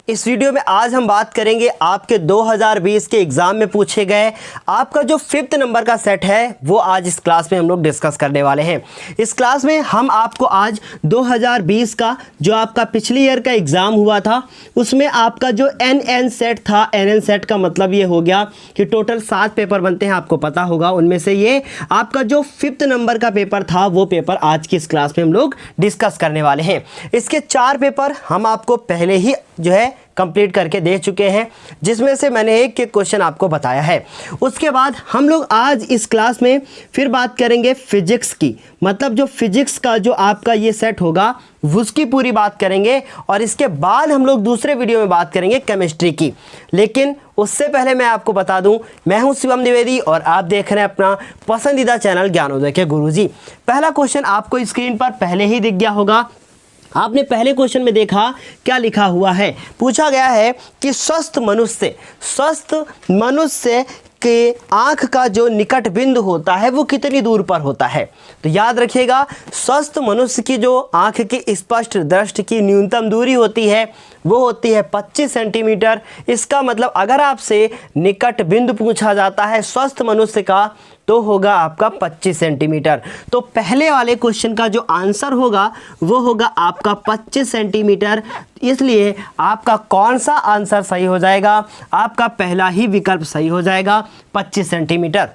इस वीडियो में आज हम बात करेंगे आपके 2020 के एग्ज़ाम में पूछे गए आपका जो 5th नंबर का सेट है वो आज इस क्लास में हम लोग डिस्कस करने वाले हैं। इस क्लास में हम आपको आज 2020 का जो आपका पिछले ईयर का एग्ज़ाम हुआ था उसमें आपका जो NN सेट था, NN सेट का मतलब ये हो गया कि टोटल 7 पेपर बनते हैं, आपको पता होगा। उनमें से ये आपका जो 5th नंबर का पेपर था वो पेपर आज की इस क्लास में हम लोग डिस्कस करने वाले हैं। इसके 4 पेपर हम आपको पहले ही जो है कंप्लीट करके दे चुके हैं, जिसमें से मैंने एक एक क्वेश्चन आपको बताया है। उसके बाद हम लोग आज इस क्लास में फिर बात करेंगे फिजिक्स की, मतलब जो फिजिक्स का जो आपका ये सेट होगा उसकी पूरी बात करेंगे। और इसके बाद हम लोग दूसरे वीडियो में बात करेंगे केमिस्ट्री की। लेकिन उससे पहले मैं आपको बता दूं, मैं हूं शिवम द्विवेदी और आप देख रहे हैं अपना पसंदीदा चैनल ज्ञानोदय के गुरुजी। पहला क्वेश्चन आपको स्क्रीन पर पहले ही दिख गया होगा। आपने पहले क्वेश्चन में देखा क्या लिखा हुआ है, पूछा गया है कि स्वस्थ मनुष्य के आँख का जो निकट बिंदु होता है वो कितनी दूर पर होता है। तो याद रखिएगा, स्वस्थ मनुष्य की जो आँख की स्पष्ट दृष्टि की न्यूनतम दूरी होती है वो होती है 25 सेंटीमीटर। इसका मतलब अगर आपसे निकट बिंदु पूछा जाता है स्वस्थ मनुष्य का तो होगा आपका 25 सेंटीमीटर। तो पहले वाले क्वेश्चन का जो आंसर होगा वो होगा आपका 25 सेंटीमीटर। इसलिए आपका कौन सा आंसर सही हो जाएगा? आपका पहला ही विकल्प सही हो जाएगा, 25 सेंटीमीटर।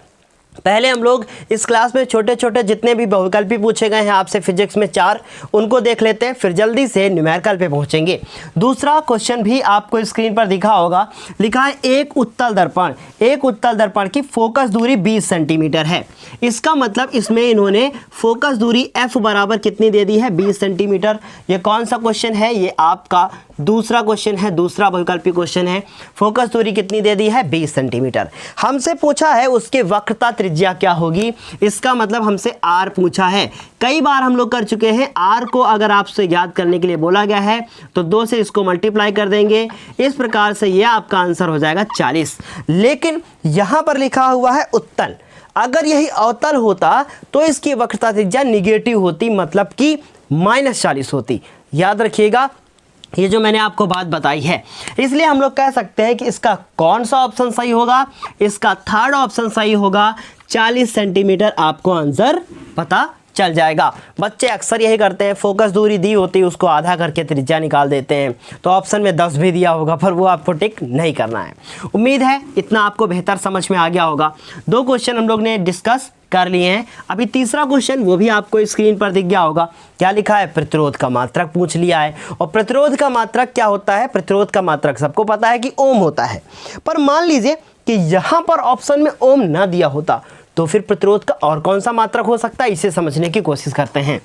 पहले हम लोग इस क्लास में छोटे छोटे जितने भी बहुविकल्पी पूछे गए हैं आपसे फिजिक्स में 4, उनको देख लेते हैं, फिर जल्दी से न्यूमेरिकल पे पहुंचेंगे। दूसरा क्वेश्चन भी आपको स्क्रीन पर दिखा होगा, लिखा है एक उत्तल दर्पण की फोकस दूरी 20 सेंटीमीटर है। इसका मतलब इसमें इन्होंने फोकस दूरी F बराबर कितनी दे दी है? 20 सेंटीमीटर। ये कौन सा क्वेश्चन है? ये आपका दूसरा क्वेश्चन है, दूसरा बहुविकल्पी क्वेश्चन है। फोकस दूरी कितनी दे दी है? 20 सेंटीमीटर। हमसे पूछा है उसके वक्रता त्रिज्या क्या होगी, इसका मतलब हमसे R पूछा है। कई बार हम लोग कर चुके हैं। R को अगर आपसे याद करने के लिए बोला गया है तो 2 से इसको मल्टीप्लाई कर देंगे, इस प्रकार से यह आपका आंसर हो जाएगा 40। लेकिन यहां पर लिखा हुआ है उत्तल, अगर यही अवतल होता तो इसकी वक्रता त्रिज्या निगेटिव होती, मतलब कि -40 होती। याद रखिएगा, ये जो मैंने आपको बात बताई है, इसलिए हम लोग कह सकते हैं कि इसका कौन सा ऑप्शन सही होगा? इसका 3rd ऑप्शन सही होगा। 40 सेंटीमीटर आपको आंसर पता चल जाएगा। बच्चे अक्सर यही करते हैं, फोकस दूरी दी होती है उसको आधा करके त्रिज्या निकाल देते हैं। तो ऑप्शन में 10 भी दिया होगा पर वो आपको टिक नहीं करना है। उम्मीद है इतना आपको बेहतर समझ में आ गया होगा। 2 क्वेश्चन हम लोग ने डिस्कस कर लिए हैं। अभी तीसरा क्वेश्चन वो भी आपको स्क्रीन पर दिख गया होगा। क्या लिखा है? प्रतिरोध का मात्रक पूछ लिया है। और प्रतिरोध का मात्रक क्या होता है? प्रतिरोध का मात्रक सबको पता है कि ओम होता है, पर मान लीजिए कि यहाँ पर ऑप्शन में ओम ना दिया होता तो फिर प्रतिरोध का और कौन सा मात्रक हो सकता है, इसे समझने की कोशिश करते हैं।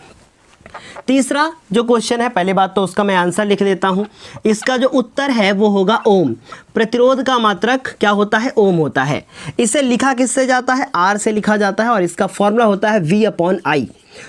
तीसरा जो क्वेश्चन है, पहले बात तो उसका मैं आंसर लिख देता हूं। इसका जो उत्तर है वो होगा ओम। प्रतिरोध का मात्रक क्या होता है? ओम होता है। इसे लिखा किससे जाता है? R से लिखा जाता है और इसका फॉर्मूला होता है V/I।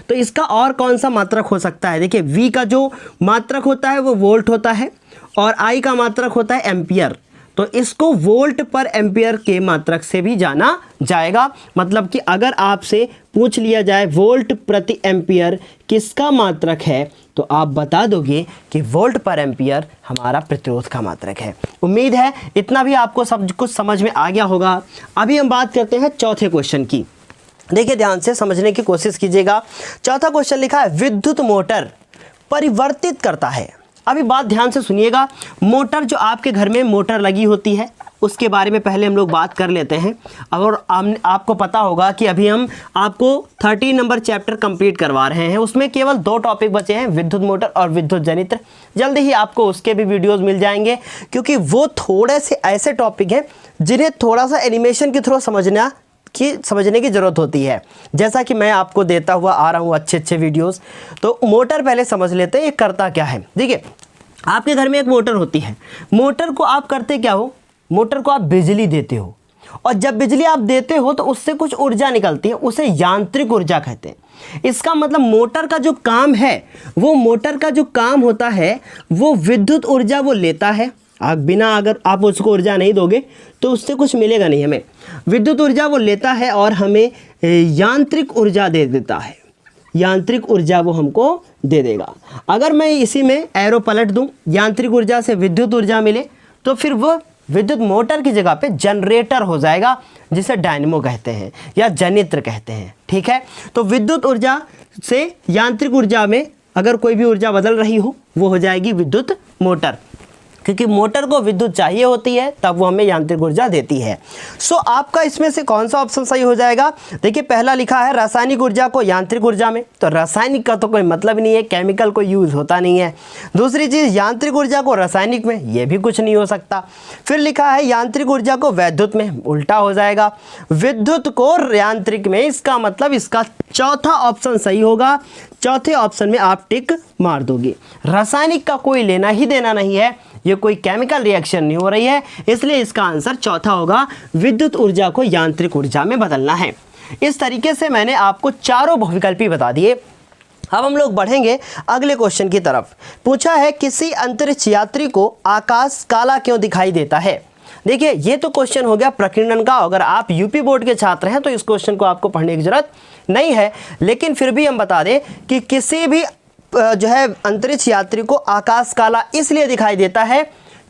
तो इसका और कौन सा मात्रक हो सकता है? देखिए, V का जो मात्रक होता है वो वोल्ट होता है और I का मात्रक होता है एम्पियर। तो इसको वोल्ट पर एम्पियर के मात्रक से भी जाना जाएगा। मतलब कि अगर आपसे पूछ लिया जाए वोल्ट प्रति एम्पियर किसका मात्रक है तो आप बता दोगे कि वोल्ट पर एम्पियर हमारा प्रतिरोध का मात्रक है। उम्मीद है इतना भी आपको सब कुछ समझ में आ गया होगा। अभी हम बात करते हैं चौथे क्वेश्चन की। देखिए, ध्यान से समझने की कोशिश कीजिएगा। चौथा क्वेश्चन लिखा है विद्युत मोटर परिवर्तित करता है। अभी बात ध्यान से सुनिएगा। मोटर, जो आपके घर में मोटर लगी होती है उसके बारे में पहले हम लोग बात कर लेते हैं। और आपको पता होगा कि अभी हम आपको 13 नंबर चैप्टर कंप्लीट करवा रहे हैं, उसमें केवल 2 टॉपिक बचे हैं, विद्युत मोटर और विद्युत जनित्र। जल्दी ही आपको उसके भी वीडियोस मिल जाएंगे, क्योंकि वो थोड़े से ऐसे टॉपिक हैं जिन्हें थोड़ा सा एनिमेशन के थ्रू समझने की ज़रूरत होती है। जैसा कि मैं आपको देता हुआ आ रहा हूँ अच्छे वीडियोस। तो मोटर पहले समझ लेते हैं ये करता क्या है। देखिए, आपके घर में एक मोटर होती है। मोटर को आप करते क्या हो? मोटर को आप बिजली देते हो, और जब बिजली आप देते हो तो उससे कुछ ऊर्जा निकलती है, उसे यांत्रिक ऊर्जा कहते हैं। इसका मतलब मोटर का जो काम है, वो मोटर का जो काम होता है वो विद्युत ऊर्जा वो लेता है। अगर आप उसको ऊर्जा नहीं दोगे तो उससे कुछ मिलेगा नहीं हमें। विद्युत ऊर्जा वो लेता है और हमें यांत्रिक ऊर्जा दे देता है। यांत्रिक ऊर्जा वो हमको दे देगा। अगर मैं इसी में एरो पलट दूं, यांत्रिक ऊर्जा से विद्युत ऊर्जा मिले, तो फिर वो विद्युत मोटर की जगह पे जनरेटर हो जाएगा, जिसे डायनेमो कहते हैं या जनित्र कहते हैं। ठीक है, तो विद्युत ऊर्जा से यांत्रिक ऊर्जा में अगर कोई भी ऊर्जा बदल रही हो, वो हो जाएगी विद्युत मोटर, क्योंकि मोटर को विद्युत चाहिए होती है, तब वो हमें यांत्रिक ऊर्जा देती है। सो आपका इसमें से कौन सा ऑप्शन सही हो जाएगा? देखिए, पहला लिखा है रासायनिक ऊर्जा को यांत्रिक ऊर्जा में, तो रासायनिक का तो कोई मतलब नहीं है, केमिकल कोई यूज़ होता नहीं है। दूसरी चीज़, यांत्रिक ऊर्जा को रासायनिक में, ये भी कुछ नहीं हो सकता। फिर लिखा है यांत्रिक ऊर्जा को वैद्युत में, उल्टा हो जाएगा। विद्युत को यांत्रिक में, इसका मतलब इसका चौथा ऑप्शन सही होगा। चौथे ऑप्शन में आप टिक मार दोगे। रासायनिक का कोई लेना ही देना नहीं है, ये कोई केमिकल रिएक्शन नहीं हो रही है, इसलिए इसका आंसर चौथा होगा, विद्युत ऊर्जा को यांत्रिक ऊर्जा में बदलना है। इस तरीके से मैंने आपको चारों बहुविकल्पी बता दिए। अब हम लोग बढ़ेंगे अगले क्वेश्चन की तरफ। पूछा है किसी अंतरिक्ष यात्री को आकाश काला क्यों दिखाई देता है? देखिए, ये तो क्वेश्चन हो गया प्रकीर्णन का। अगर आप यूपी बोर्ड के छात्र हैं तो इस क्वेश्चन को आपको पढ़ने की जरूरत नहीं है, लेकिन फिर भी हम बता दें कि किसी भी जो है अंतरिक्ष यात्री को आकाश काला इसलिए दिखाई देता है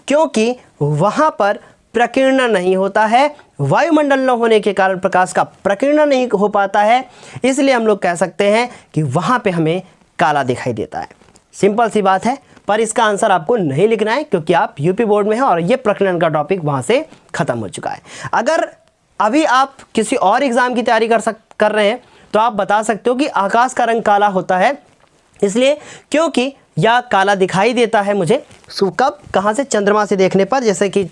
क्योंकि वहाँ पर प्रकीर्णन नहीं होता है। वायुमंडल न होने के कारण प्रकाश का प्रकीर्णन नहीं हो पाता है, इसलिए हम लोग कह सकते हैं कि वहाँ पे हमें काला दिखाई देता है। सिंपल सी बात है, पर इसका आंसर आपको नहीं लिखना है क्योंकि आप यूपी बोर्ड में हैं और ये प्रकीर्णन का टॉपिक वहाँ से ख़त्म हो चुका है। अगर अभी आप किसी और एग्ज़ाम की तैयारी कर रहे हैं तो आप बता सकते हो कि आकाश का रंग काला होता है इसलिए क्योंकि या काला दिखाई देता है मुझे कब, कहाँ से? चंद्रमा से देखने पर। जैसे कि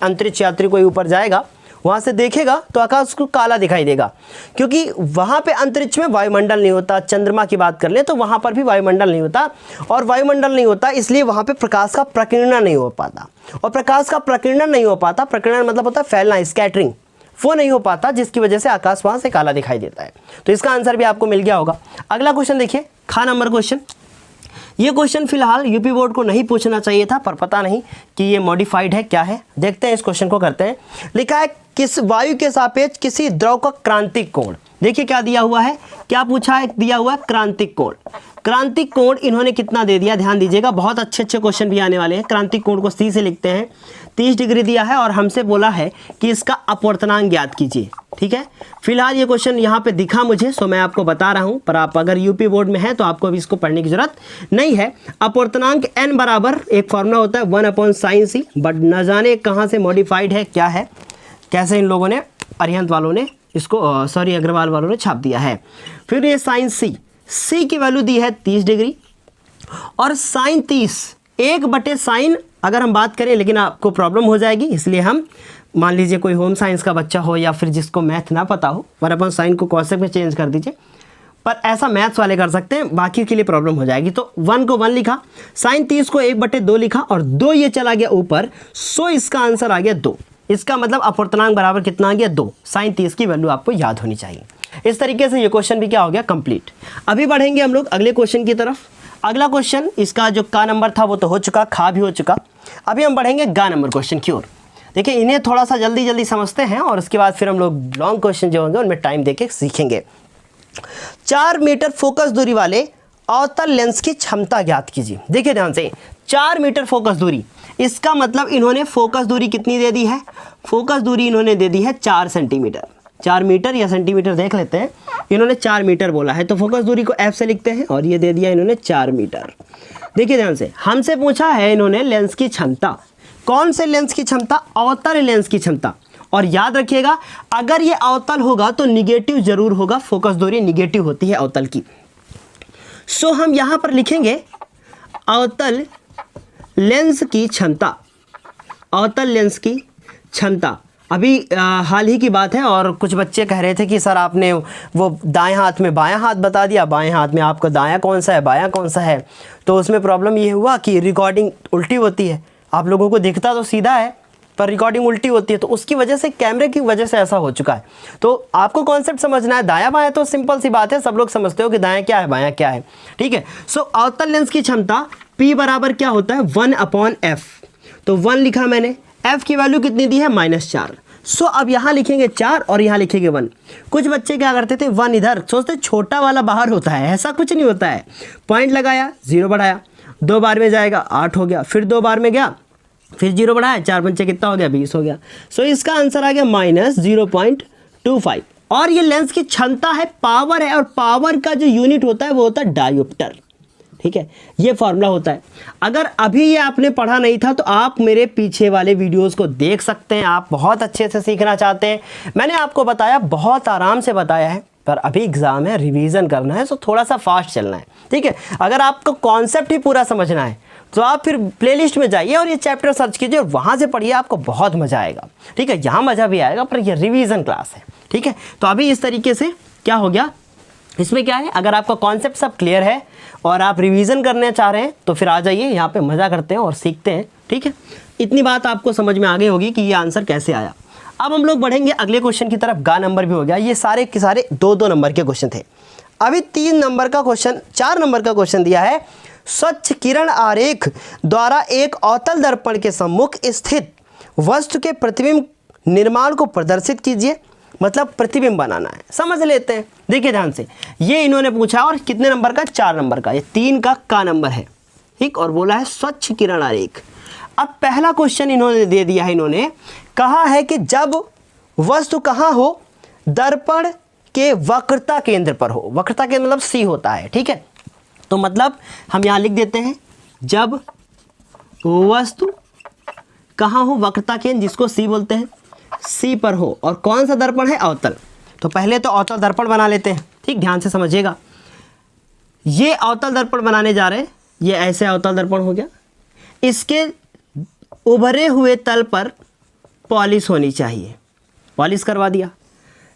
अंतरिक्ष यात्री कोई ऊपर जाएगा, वहाँ से देखेगा तो आकाश को काला दिखाई देगा, क्योंकि वहाँ पे अंतरिक्ष में वायुमंडल नहीं होता। चंद्रमा की बात कर लें तो वहाँ पर भी वायुमंडल नहीं होता, और वायुमंडल नहीं होता इसलिए वहाँ पे प्रकाश का प्रकीर्णन नहीं हो पाता। और प्रकाश का प्रकीर्णन नहीं हो पाता, प्रकीर्णन मतलब होता है फैलना, स्कैटरिंग, वो नहीं हो पाता, जिसकी वजह से आकाश वहाँ से काला दिखाई देता है। तो इसका आंसर भी आपको मिल गया होगा। अगला क्वेश्चन देखिए, खा नंबर क्वेश्चन। ये क्वेश्चन फिलहाल यूपी बोर्ड को नहीं पूछना चाहिए था, पर पता नहीं कि ये मॉडिफाइड है क्या है। देखते हैं, इस क्वेश्चन को करते हैं। लिखा है किस वायु के सापेक्ष किसी द्रव का क्रांतिक कोण। देखिए क्या दिया हुआ है, क्या पूछा है, दिया हुआ है क्रांतिक कोण। क्रांतिक कोण इन्होंने कितना दे दिया, ध्यान दीजिएगा, बहुत अच्छे अच्छे क्वेश्चन भी आने वाले हैं। क्रांतिक कोण को सी से लिखते हैं, 30 डिग्री दिया है और हमसे बोला है कि इसका अपवर्तनांक ज्ञात कीजिए। ठीक है, फिलहाल ये क्वेश्चन यहाँ पे दिखा मुझे, सो मैं आपको बता रहा हूँ, पर आप अगर यूपी बोर्ड में हैं तो आपको अभी इसको पढ़ने की जरूरत नहीं है। अपवर्तनांक n बराबर एक फॉर्मूला होता है 1/sin c, बट न जाने कहाँ से मॉडिफाइड है, क्या है, कैसे इन लोगों ने, अरिहंत वालों ने इसको, अग्रवाल वालों ने छाप दिया है। फिर ये साइन सी की वैल्यू दी है 30 डिग्री, और साइन 30 1/sin, अगर हम बात करें, लेकिन आपको प्रॉब्लम हो जाएगी, इसलिए हम मान लीजिए कोई होम साइंस का बच्चा हो या फिर जिसको मैथ ना पता हो, 1/sin को कॉसेक में चेंज कर दीजिए, पर ऐसा मैथ्स वाले कर सकते हैं, बाकी के लिए प्रॉब्लम हो जाएगी। तो 1 को 1 लिखा, साइन 30 को 1/2 लिखा, और 2 ये चला गया ऊपर, सो इसका आंसर आ गया 2। इसका मतलब अपवर्तनांक बराबर कितना आ गया, 2। साइन 30 की वैल्यू आपको याद होनी चाहिए। इस तरीके से ये क्वेश्चन भी क्या हो गया, कंप्लीट। अभी बढ़ेंगे हम लोग अगले क्वेश्चन की तरफ। अगला क्वेश्चन, इसका जो का नंबर था वो तो हो चुका, खा भी हो चुका। अभी हम बढ़ेंगे गा नंबर क्वेश्चन की ओर। देखिए, इन्हें थोड़ा सा जल्दी जल्दी समझते हैं और उसके बाद फिर हम लोग लॉन्ग क्वेश्चन जो होंगे उनमें टाइम देके सीखेंगे। 4 मीटर फोकस दूरी वाले अवतल लेंस की क्षमता ज्ञात कीजिए। देखिए ध्यान से, 4 मीटर फोकस दूरी, इसका मतलब इन्होंने फोकस दूरी कितनी दे दी है, फोकस दूरी इन्होंने दे दी है 4 सेंटीमीटर। 4 मीटर या सेंटीमीटर देख लेते हैं, इन्होंने 4 मीटर बोला है तो फोकस दूरी को f से लिखते हैं, और ये दे दिया इन्होंने 4 मीटर। देखिए ध्यान से, हमसे पूछा है इन्होंने लेंस की क्षमता। कौन से लेंस की क्षमता, अवतल लेंस की क्षमता। और याद रखिएगा, अगर ये अवतल होगा तो निगेटिव जरूर होगा, फोकस दूरी निगेटिव होती है अवतल की। सो हम यहां पर लिखेंगे अवतल लेंस की क्षमता, अवतल लेंस की क्षमता। अभी हाल ही की बात है और कुछ बच्चे कह रहे थे कि सर आपने वो दाएं हाथ में बायां हाथ बता दिया, बाएं हाथ में आपका दायां कौन सा है, बायां कौन सा है। तो उसमें प्रॉब्लम ये हुआ कि रिकॉर्डिंग उल्टी होती है, आप लोगों को दिखता तो सीधा है पर रिकॉर्डिंग उल्टी होती है, तो उसकी वजह से, कैमरे की वजह से ऐसा हो चुका है। तो आपको कॉन्सेप्ट समझना है, दायां बायां तो सिंपल सी बात है, सब लोग समझते हो कि दायां क्या है बायां क्या है, ठीक है। सो अवतल लेंस की क्षमता P बराबर क्या होता है, 1/f। तो 1 लिखा मैंने, f की वैल्यू कितनी दी है, -4। सो अब यहाँ लिखेंगे 4 और यहाँ लिखेंगे 1। कुछ बच्चे क्या करते थे, 1 इधर सोचते छोटा वाला बाहर होता है, ऐसा कुछ नहीं होता है। पॉइंट लगाया, 0 बढ़ाया, 2 बार में जाएगा 8 हो गया, फिर 2 बार में गया, फिर 0 बढ़ाया, 4 पंचे कितना हो गया, 20 हो गया। सो इसका आंसर आ गया -0.25। और ये लेंस की क्षमता है, पावर है, और पावर का जो यूनिट होता है वो होता है डायोप्टर। ठीक है, ये फॉर्मूला होता है। अगर अभी ये आपने पढ़ा नहीं था तो आप मेरे पीछे वाले वीडियोस को देख सकते हैं। आप बहुत अच्छे से सीखना चाहते हैं, मैंने आपको बताया, बहुत आराम से बताया है, पर अभी एग्ज़ाम है, रिवीजन करना है, तो थोड़ा सा फास्ट चलना है। ठीक है, अगर आपको कॉन्सेप्ट ही पूरा समझना है तो आप फिर प्लेलिस्ट में जाइए और ये चैप्टर सर्च कीजिए और वहाँ से पढ़िए, आपको बहुत मज़ा आएगा। ठीक है, यहाँ मज़ा भी आएगा, पर ये रिवीजन क्लास है। ठीक है, तो अभी इस तरीके से क्या हो गया, इसमें क्या है, अगर आपका कॉन्सेप्ट सब क्लियर है और आप रिवीजन करना चाह रहे हैं तो फिर आ जाइए, यहाँ पे मज़ा करते हैं और सीखते हैं। ठीक है, इतनी बात आपको समझ में आ गई होगी कि ये आंसर कैसे आया। अब हम लोग बढ़ेंगे अगले क्वेश्चन की तरफ। गा नंबर भी हो गया, ये सारे के सारे 2-2 नंबर के क्वेश्चन थे। अभी 3 नंबर का क्वेश्चन, 4 नंबर का क्वेश्चन दिया है। स्वच्छ किरण आरेख द्वारा एक अवतल दर्पण के सम्मुख स्थित वस्तु के प्रतिबिंब निर्माण को प्रदर्शित कीजिए। मतलब प्रतिबिंब बनाना है, समझ लेते हैं। देखिए ध्यान से, ये इन्होंने पूछा और कितने नंबर का, 4 नंबर का, ये 3 का नंबर है। ठीक, और बोला है स्वच्छ किरण आरेख। अब पहला क्वेश्चन इन्होंने दे दिया है, इन्होंने कहा है कि जब वस्तु कहाँ हो, दर्पण के वक्रता केंद्र पर हो। वक्रता केंद्र मतलब सी होता है। ठीक है, तो मतलब हम यहाँ लिख देते हैं, जब वस्तु कहाँ हो, वक्रता केंद्र जिसको सी बोलते हैं, सी पर हो, और कौन सा दर्पण है, अवतल। तो पहले तो अवतल दर्पण बना लेते हैं। ठीक, ध्यान से समझिएगा, ये अवतल दर्पण बनाने जा रहे हैं। ये ऐसे अवतल दर्पण हो गया, इसके उभरे हुए तल पर पॉलिश होनी चाहिए, पॉलिश करवा दिया।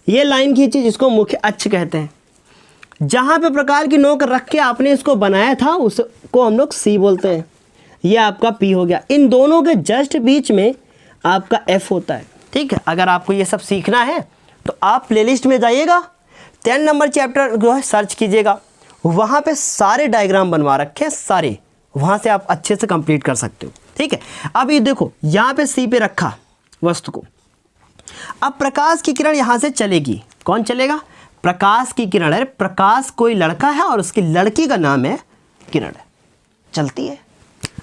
ये लाइन खींची जिसको मुख्य अक्ष कहते हैं। जहाँ पे प्रकार की नोक रख के आपने इसको बनाया था उसको हम लोग सी बोलते हैं। ये आपका पी हो गया। इन दोनों के जस्ट बीच में आपका एफ होता है। ठीक है, अगर आपको ये सब सीखना है तो आप प्लेलिस्ट में जाइएगा, 10 नंबर चैप्टर जो है सर्च कीजिएगा, वहाँ पे सारे डायग्राम बनवा रखे हैं सारे, वहाँ से आप अच्छे से कंप्लीट कर सकते हो। ठीक है, अब ये देखो, यहाँ पे सी पे रखा वस्तु को। अब प्रकाश की किरण यहाँ से चलेगी, कौन चलेगा, प्रकाश की किरण है। प्रकाश कोई लड़का है और उसकी लड़की का नाम है किरण। चलती है,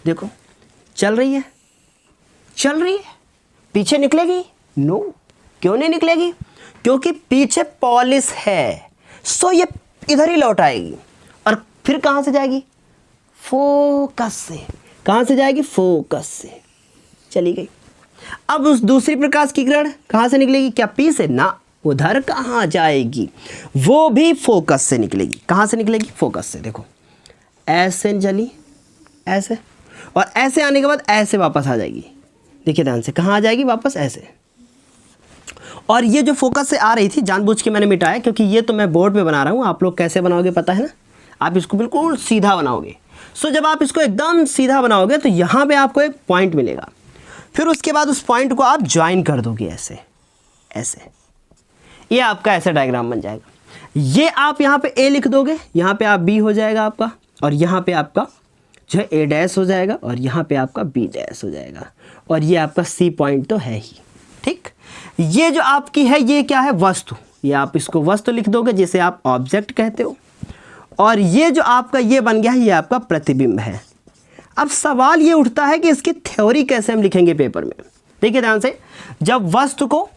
देखो चल रही है, चल रही है, पीछे निकलेगी, नो, क्यों नहीं निकलेगी, क्योंकि पीछे पॉलिश है। सो ये इधर ही लौट आएगी और फिर कहाँ से जाएगी, फोकस से। कहाँ से जाएगी, फोकस से चली गई। अब उस दूसरी प्रकाश की किरण कहाँ से निकलेगी, क्या पी से, ना, उधर कहाँ जाएगी, वो भी फोकस से निकलेगी। कहाँ से निकलेगी, फोकस से। देखो ऐसे चली, ऐसे, और ऐसे आने के बाद ऐसे वापस आ जाएगी। देखिए ध्यान से, कहाँ आ जाएगी, वापस ऐसे। और ये जो फोकस से आ रही थी, जानबूझ के मैंने मिटाया क्योंकि ये तो मैं बोर्ड पे बना रहा हूँ। आप लोग कैसे बनाओगे पता है ना, आप इसको बिल्कुल सीधा बनाओगे। सो जब आप इसको एकदम सीधा बनाओगे तो यहाँ पे आपको एक पॉइंट मिलेगा, फिर उसके बाद उस पॉइंट को आप ज्वाइन कर दोगे ऐसे ऐसे, ये आपका ऐसा डायग्राम बन जाएगा। ये आप यहाँ पे ए लिख दोगे, यहाँ पे आप बी हो जाएगा आपका, और यहाँ पे आपका जो है ए डैश हो जाएगा, और यहाँ पे आपका बी डैश हो जाएगा, और ये आपका सी पॉइंट तो है ही। ठीक, ये जो आपकी है ये क्या है, वस्तु। ये आप इसको वस्तु लिख दोगे जिसे आप ऑब्जेक्ट कहते हो, और ये जो आपका ये बन गया है ये आपका प्रतिबिंब है। अब सवाल ये उठता है कि इसकी थ्योरी कैसे हम लिखेंगे पेपर में। देखिए ध्यान से, जब वस्तु को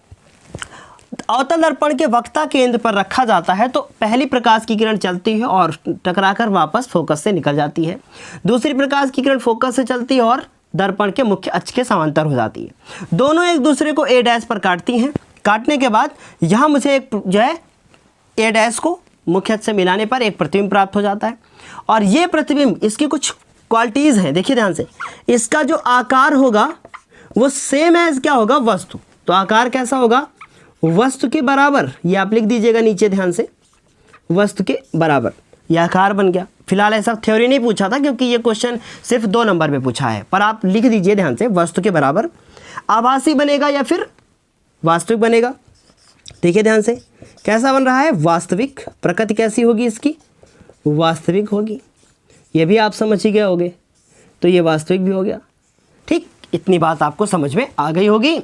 अवतल दर्पण के वक्ता केंद्र पर रखा जाता है तो पहली प्रकाश की किरण चलती है और टकराकर वापस फोकस से निकल जाती है। दूसरी प्रकाश की किरण फोकस से चलती है और दर्पण के मुख्य अक्ष के समांतर हो जाती है। दोनों एक दूसरे को ए डैश पर काटती हैं। काटने के बाद यहाँ मुझे एक जो है ए डैश को मुख्य अक्ष से मिलाने पर एक प्रतिबिंब प्राप्त हो जाता है। और ये प्रतिबिंब, इसकी कुछ क्वालिटीज़ हैं, देखिए ध्यान से। इसका जो आकार होगा वो सेम एज क्या होगा, वस्तु। तो आकार कैसा होगा, वस्तु के बराबर। ये आप लिख दीजिएगा नीचे ध्यान से, वस्तु के बराबर। यह आकार बन गया। फिलहाल ऐसा थ्योरी नहीं पूछा था क्योंकि ये क्वेश्चन सिर्फ 2 नंबर में पूछा है, पर आप लिख दीजिए ध्यान से, वस्तु के बराबर। आभासी बनेगा या फिर वास्तविक बनेगा। देखिए ध्यान से, कैसा बन रहा है, वास्तविक। प्रकृति कैसी होगी इसकी, वास्तविक होगी। ये भी आप समझ ही गए होगे, तो ये वास्तविक भी हो गया। ठीक, इतनी बात आपको समझ में आ गई होगी।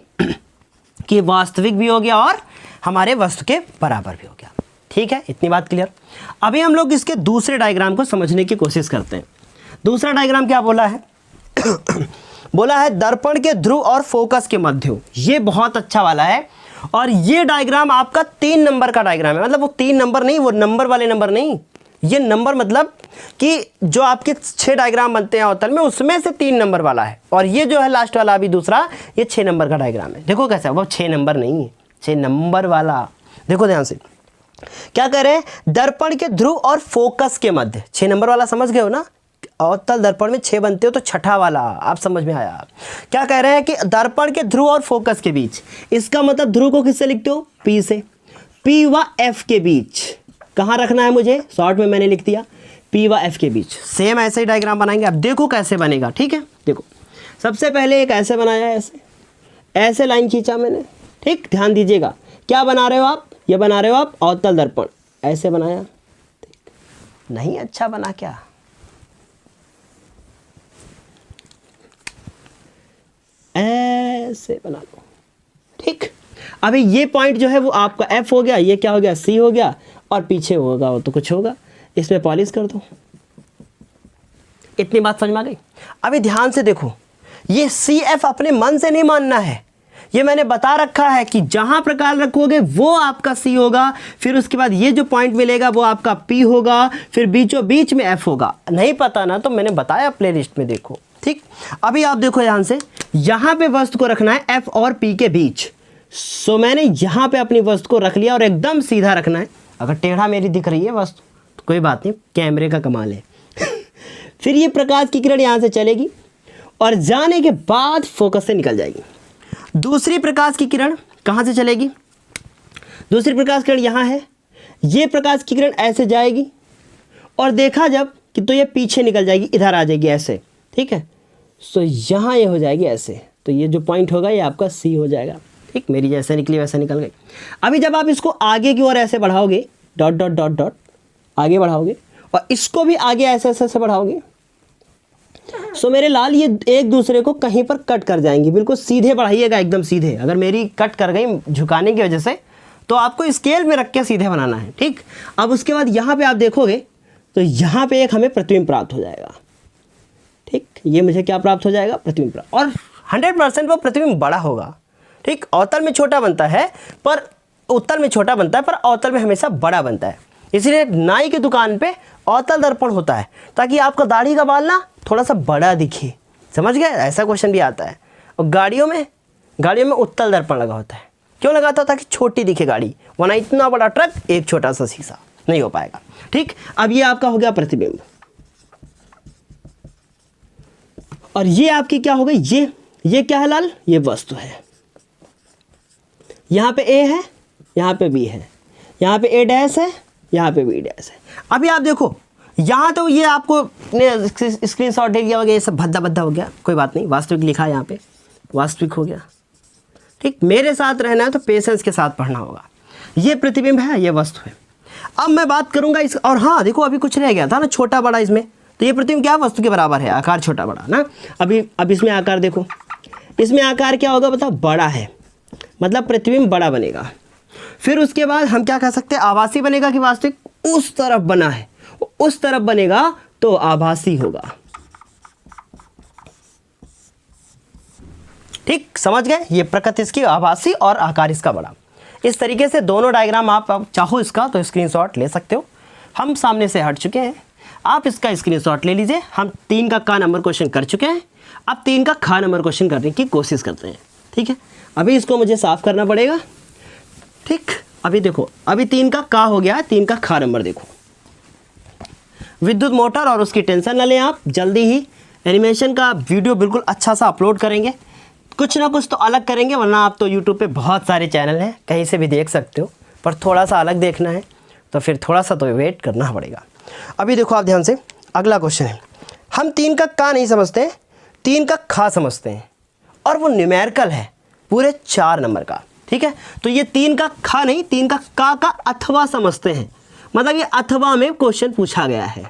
कि वास्तविक भी हो गया और हमारे वस्तु के बराबर भी हो गया। ठीक है, इतनी बात क्लियर। अभी हम लोग इसके दूसरे डायग्राम को समझने की कोशिश करते हैं। दूसरा डायग्राम क्या बोला है? बोला है दर्पण के ध्रुव और फोकस के मध्य। ये बहुत अच्छा वाला है और ये डायग्राम आपका 3 नंबर का डायग्राम है। मतलब वो 3 नंबर नहीं, वो नंबर वाले नंबर नहीं, ये नंबर मतलब कि जो आपके 6 डायग्राम बनते हैं अवतल में उसमें से 3 नंबर वाला है। और ये जो है लास्ट वाला अभी दूसरा, ये 6 नंबर का डायग्राम है। देखो कैसा है, वो 6 नंबर नहीं है, 6 नंबर वाला। देखो ध्यान से क्या कह रहे हैं, दर्पण के ध्रुव और फोकस के मध्य। 6 नंबर वाला समझ गए हो ना, अवतल दर्पण में 6 बनते हो तो छठा वाला आप समझ में आया। क्या कह रहे हैं कि दर्पण के ध्रुव और फोकस के बीच, इसका मतलब ध्रुव को किससे लिखते हो? P से। P व F के बीच कहाँ रखना है मुझे? शॉर्ट में मैंने लिख दिया P व F के बीच। सेम ऐसे ही डायग्राम बनाएंगे। अब देखो कैसे बनेगा। ठीक है, देखो सबसे पहले एक ऐसे बनाया, ऐसे लाइन खींचा मैंने। ठीक, ध्यान दीजिएगा क्या बना रहे हो आप? ये बना रहे हो आप अवतल दर्पण, ऐसे बनाया। नहीं अच्छा बना क्या? ऐसे बना लो। ठीक, अभी ये पॉइंट जो है वो आपका F हो गया, ये क्या हो गया? C हो गया, और पीछे होगा वो तो कुछ होगा, इसमें पॉलिश कर दो। इतनी बात समझ में आ गई? अभी ध्यान से देखो, ये CF अपने मन से नहीं मानना है, ये मैंने बता रखा है कि जहां प्रकार रखोगे वो आपका C होगा, फिर उसके बाद ये जो पॉइंट मिलेगा वो आपका P होगा, फिर बीचों बीच में F होगा। नहीं पता ना तो मैंने बताया प्लेलिस्ट में देखो। ठीक, अभी आप देखो ध्यान से, यहां पे वस्तु को रखना है F और P के बीच। सो मैंने यहां पे अपनी वस्तु को रख लिया और एकदम सीधा रखना है। अगर टेढ़ा मेरी दिख रही है वस्तु तो कोई बात नहीं, कैमरे का कमाल है। फिर ये प्रकाश की किरण यहां से चलेगी और जाने के बाद फोकस से निकल जाएगी। दूसरी प्रकाश की किरण कहां से चलेगी? दूसरी प्रकाश किरण यहां है, ये प्रकाश की किरण ऐसे जाएगी और देखा जब कि तो ये पीछे निकल जाएगी, इधर आ जाएगी ऐसे। ठीक है, सो यहाँ ये हो जाएगी ऐसे, तो ये जो पॉइंट होगा ये आपका C हो जाएगा। ठीक, मेरी जैसे निकली वैसे निकल गई। अभी जब आप इसको आगे की ओर ऐसे बढ़ाओगे, डॉट डॉट डॉट डॉट आगे बढ़ाओगे और इसको भी आगे ऐसे ऐसे ऐसे बढ़ाओगे, सो मेरे लाल ये एक दूसरे को कहीं पर कट कर जाएंगी। बिल्कुल सीधे बढ़ाइएगा, एकदम सीधे। अगर मेरी कट कर गई झुकाने की वजह से तो आपको स्केल में रख के सीधे बनाना है। ठीक, अब उसके बाद यहाँ पे आप देखोगे तो यहाँ पे एक हमें प्रतिबिंब प्राप्त हो जाएगा। ठीक, ये मुझे क्या प्राप्त हो जाएगा? प्रतिबिंब प्राप्त। और 100% वो प्रतिबिंब बड़ा होगा। ठीक, अवतल में छोटा बनता है पर उत्तल में छोटा बनता है, पर अवतल में हमेशा बड़ा बनता है। इसलिए नाई की दुकान पे अवतल दर्पण होता है ताकि आपका दाढ़ी का बाल ना थोड़ा सा बड़ा दिखे। समझ गए? ऐसा क्वेश्चन भी आता है। और गाड़ियों में उत्तल दर्पण लगा होता है। क्यों लगाता है? ताकि छोटी दिखे गाड़ी, वरना इतना बड़ा ट्रक एक छोटा सा शीशा नहीं हो पाएगा। ठीक, अब ये आपका हो गया प्रतिबिंब और ये आपकी क्या हो गई? ये क्या है लाल? ये वस्तु है। यहाँ पे A है, यहाँ पे B है, यहाँ पे A डैश है, यहाँ पे B डैश है। अभी आप देखो यहाँ तो ये आपको स्क्रीनशॉट दे दिया होगा, ये सब भद्दा भद्दा हो गया, कोई बात नहीं। वास्तविक लिखा है यहाँ पे, वास्तविक हो गया। ठीक, मेरे साथ रहना है तो पेशेंस के साथ पढ़ना होगा। ये प्रतिबिंब है, ये वस्तु है। अब मैं बात करूँगा इस, और हाँ देखो अभी कुछ रह गया था ना, छोटा बड़ा इसमें, तो ये प्रतिबिंब क्या वस्तु के बराबर है, आकार छोटा बड़ा ना। अब इसमें आकार देखो, इसमें आकार क्या होगा बताओ? बड़ा है, मतलब प्रतिबिंब बड़ा बनेगा। फिर उसके बाद हम क्या कह सकते हैं? आभासी बनेगा कि वास्तविक? उस तरफ बना है, उस तरफ बनेगा तो आभासी होगा। ठीक, समझ गए? ये प्रकृति इसकी आभासी और आकार इसका बड़ा। इस तरीके से दोनों डायग्राम आप चाहो इसका तो स्क्रीनशॉट ले सकते हो। हम सामने से हट चुके हैं, आप इसका स्क्रीनशॉट ले लीजिए। हम 3 का क नंबर क्वेश्चन कर चुके हैं, अब 3 का ख नंबर क्वेश्चन करने की कोशिश करते हैं। ठीक है, अभी इसको मुझे साफ करना पड़ेगा। ठीक, अभी देखो, अभी 3 का क हो गया, 3 का ख नंबर देखो। विद्युत मोटर और उसकी टेंशन न लें आप, जल्दी ही एनिमेशन का वीडियो बिल्कुल अच्छा सा अपलोड करेंगे। कुछ ना कुछ तो अलग करेंगे, वरना आप तो यूट्यूब पे बहुत सारे चैनल हैं, कहीं से भी देख सकते हो, पर थोड़ा सा अलग देखना है तो फिर थोड़ा सा तो वेट करना पड़ेगा। अभी देखो आप ध्यान से, अगला क्वेश्चन है। हम 3 का क नहीं समझते, 3 का ख समझते हैं और वो न्यूमेरिकल है पूरे 4 नंबर का। ठीक है, तो ये 3 का ख नहीं, 3 का क का अथवा समझते हैं। मतलब ये अथवा में क्वेश्चन पूछा गया है,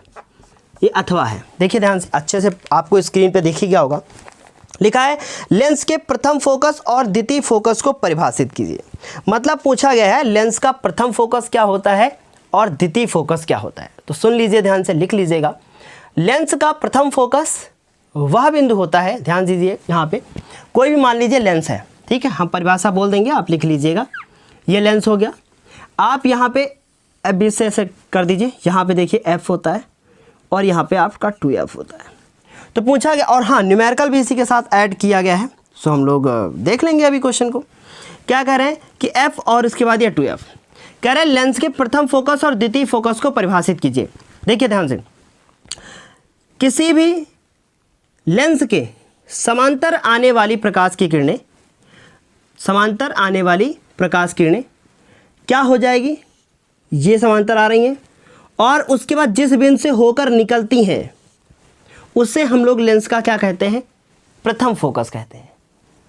ये अथवा है। देखिए ध्यान से, अच्छे से आपको स्क्रीन पे देखी गया होगा। लिखा है लेंस के प्रथम फोकस और द्वितीय फोकस को परिभाषित कीजिए। मतलब पूछा गया है लेंस का प्रथम फोकस क्या होता है और द्वितीय फोकस क्या होता है। तो सुन लीजिए, ध्यान से लिख लीजिएगा। लेंस का प्रथम फोकस वह बिंदु होता है, ध्यान दीजिए, यहाँ पे कोई भी मान लीजिए लेंस है, ठीक है, हम परिभाषा बोल देंगे, आप लिख लीजिएगा। ये लेंस हो गया। आप यहाँ पे एफ बी से ऐसे कर दीजिए, यहाँ पे देखिए एफ होता है और यहाँ पे आपका 2f होता है। तो पूछा गया, और हाँ न्यूमेरिकल भी इसी के साथ ऐड किया गया है। सो हम लोग देख लेंगे अभी क्वेश्चन को। क्या कह रहे हैं कि f और इसके बाद ये 2f। कह रहे हैं लेंस के प्रथम फोकस और द्वितीय फोकस को परिभाषित कीजिए। देखिए ध्यान से, किसी भी लेंस के समांतर आने वाली प्रकाश की किरणें, समांतर आने वाली प्रकाश किरणें क्या हो जाएगी, ये समांतर आ रही हैं और उसके बाद जिस बिंदु से होकर निकलती हैं उससे हम लोग लेंस का क्या कहते हैं, प्रथम फोकस कहते हैं।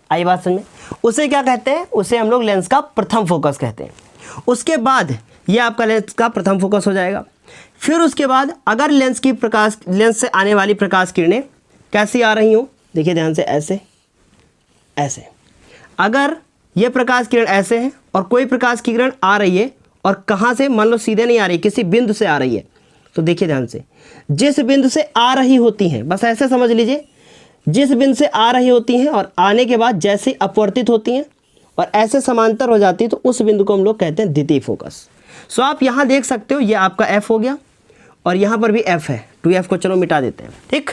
आई बात समझ में? उसे क्या कहते हैं, उसे हम लोग लेंस का प्रथम फोकस कहते हैं। उसके बाद ये आपका लेंस का प्रथम फोकस हो जाएगा। फिर उसके बाद अगर लेंस से आने वाली प्रकाश किरणें कैसी आ रही हो, देखिए ध्यान से, ऐसे ऐसे, अगर ये प्रकाश किरण ऐसे हैं और कोई प्रकाश की किरण आ रही है और कहाँ से, मान लो सीधे नहीं आ रही, किसी बिंदु से आ रही है, तो देखिए ध्यान से, जिस बिंदु से आ रही होती हैं, बस ऐसे समझ लीजिए, जिस बिंदु से आ रही होती हैं और आने के बाद जैसे अपवर्तित होती हैं और ऐसे समांतर हो जाती है, तो उस बिंदु को हम लोग कहते हैं द्वितीय फोकस। सो आप यहाँ देख सकते हो, ये आपका एफ हो गया और यहाँ पर भी एफ है, 2f को चलो मिटा देते हैं, ठीक।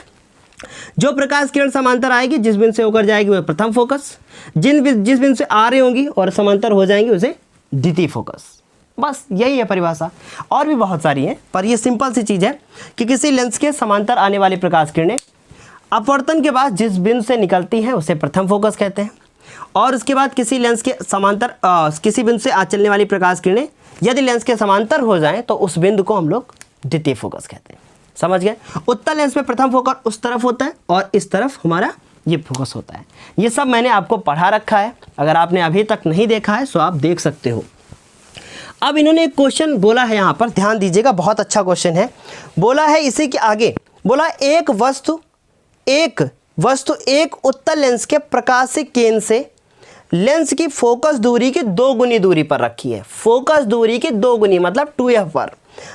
जो प्रकाश किरण समांतर आएगी, जिस बिंदु से होकर जाएगी, वह प्रथम फोकस, जिस बिंदु से आ रही होंगी और समांतर हो जाएंगी, उसे द्वितीय फोकस। बस यही है परिभाषा, और भी बहुत सारी है, पर ये सिंपल सी चीज़ है कि किसी लेंस के समांतर आने वाली प्रकाश किरणें अपवर्तन के बाद जिस बिंदु से निकलती हैं उसे प्रथम फोकस कहते हैं, और उसके बाद किसी लेंस के समांतर किसी बिंदु से चलने वाली प्रकाश किरणें यदि लेंस के समांतर हो जाएं तो उस बिंदु को हम लोग द्वितीय फोकस कहते हैं। समझ गए? उत्तल लेंस में प्रथम फोकस उस तरफ होता है और इस तरफ हमारा ये फोकस होता है। ये सब मैंने आपको पढ़ा रखा है, अगर आपने अभी तक नहीं देखा है तो आप देख सकते हो। अब इन्होंने एक क्वेश्चन बोला है यहाँ पर, ध्यान दीजिएगा, बहुत अच्छा क्वेश्चन है। बोला है इसी के आगे, बोला एक वस्तु एक उत्तल लेंस के प्रकाशिक केंद्र से लेंस की फोकस दूरी की 2 गुनी दूरी पर रखी है। फोकस दूरी की 2 गुनी मतलब 2f पर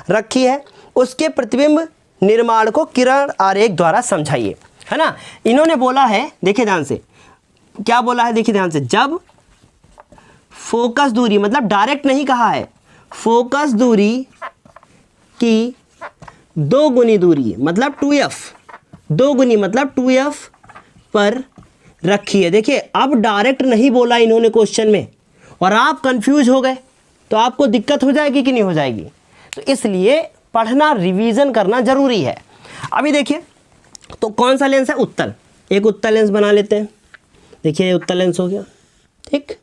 रखी है। उसके प्रतिबिंब निर्माण को किरण आरेख द्वारा समझाइए, है ना। इन्होंने बोला है, देखिए ध्यान से, क्या बोला है, देखिए ध्यान से, जब फोकस दूरी, मतलब डायरेक्ट नहीं कहा है, फोकस दूरी की 2 गुनी दूरी मतलब 2f, 2 गुनी मतलब 2f पर रखी है। देखिए अब डायरेक्ट नहीं बोला इन्होंने क्वेश्चन में और आप कंफ्यूज हो गए तो आपको दिक्कत हो जाएगी कि नहीं हो जाएगी। तो इसलिए पढ़ना, रिवीजन करना जरूरी है। अभी देखिए, तो कौन सा लेंस है, उत्तल, एक उत्तल लेंस बना लेते हैं। देखिए उत्तल लेंस हो गया, ठीक।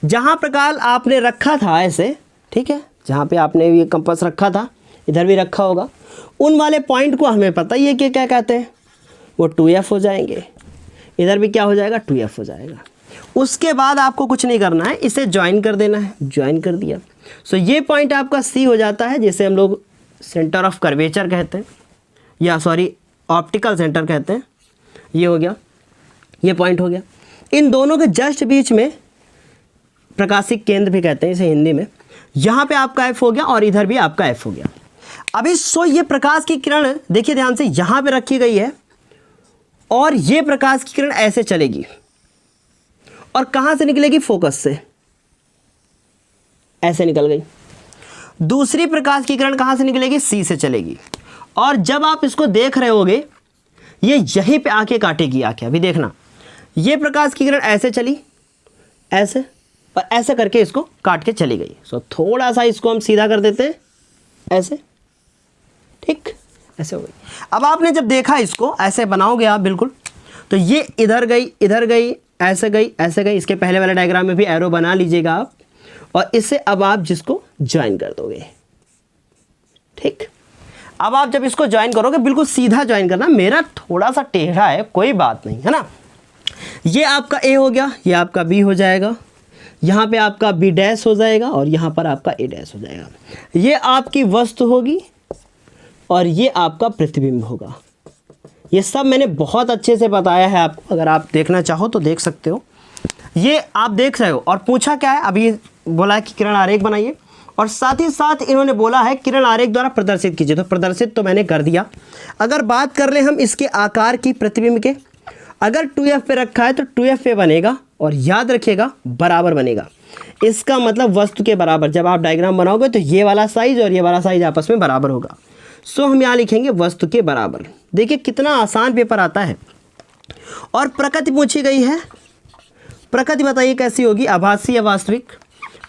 जहाँ प्रकाश आपने रखा था ऐसे, ठीक है, जहाँ पे आपने ये कंपास रखा था, इधर भी रखा होगा, उन वाले पॉइंट को हमें पता ही है कि क्या कहते हैं, वो 2f हो जाएंगे। इधर भी क्या हो जाएगा, 2f हो जाएगा। उसके बाद आपको कुछ नहीं करना है, इसे ज्वाइन कर देना है, ज्वाइन कर दिया। सो ये पॉइंट आपका C हो जाता है, जिसे हम लोग सेंटर ऑफ कर्वेचर कहते हैं, या सॉरी ऑप्टिकल सेंटर कहते हैं। ये हो गया, ये पॉइंट हो गया। इन दोनों के जस्ट बीच में प्रकाशिक केंद्र भी कहते हैं इसे हिंदी में। यहाँ पे आपका F हो गया और इधर भी आपका F हो गया। अभी सो ये प्रकाश की किरण देखिए ध्यान से, यहाँ पे रखी गई है और ये प्रकाश की किरण ऐसे चलेगी और कहाँ से निकलेगी, फोकस से, ऐसे निकल गई। दूसरी प्रकाश की किरण कहाँ से निकलेगी, C से चलेगी, और जब आप इसको देख रहे होगे ये यहीं पे आके काटेगी आके। अभी देखना, ये प्रकाश की किरण ऐसे चली, ऐसे, और ऐसे करके इसको काट के चली गई। सो थोड़ा सा इसको हम सीधा कर देते हैं, ऐसे, ठीक, ऐसे हो गई। अब आपने जब देखा इसको ऐसे बनाओगे आप बिल्कुल, तो ये इधर गई, इधर गई, ऐसे गई, ऐसे गई। इसके पहले वाले डायग्राम में भी एरो बना लीजिएगा आप, और इससे अब आप जिसको ज्वाइन कर दोगे, ठीक। अब आप जब इसको ज्वाइन करोगे, बिल्कुल सीधा ज्वाइन करना, मेरा थोड़ा सा टेढ़ा है, कोई बात नहीं, है ना। ये आपका A हो गया, ये आपका B हो जाएगा, यहाँ पे आपका B डैश हो जाएगा और यहाँ पर आपका A डैश हो जाएगा। ये आपकी वस्तु होगी और ये आपका प्रतिबिंब होगा। ये सब मैंने बहुत अच्छे से बताया है आपको, अगर आप देखना चाहो तो देख सकते हो। ये आप देख रहे हो। और पूछा क्या है, अभी बोला है कि किरण आरेख बनाइए, और साथ ही साथ इन्होंने बोला है किरण आरेख द्वारा प्रदर्शित कीजिए। तो प्रदर्शित तो मैंने कर दिया। अगर बात कर ले हम इसके आकार की, प्रतिबिंब के, अगर 2f पे रखा है तो 2f पे बनेगा, और याद रखिएगा बराबर बनेगा। इसका मतलब वस्तु के बराबर। जब आप डायग्राम बनाओगे तो ये वाला साइज और ये वाला साइज आपस में बराबर होगा। सो हम यहाँ लिखेंगे वस्तु के बराबर। देखिए कितना आसान पेपर आता है। और प्रकृति पूछी गई है। प्रकृति बताइए कैसी होगी, आभासी या वास्तविक?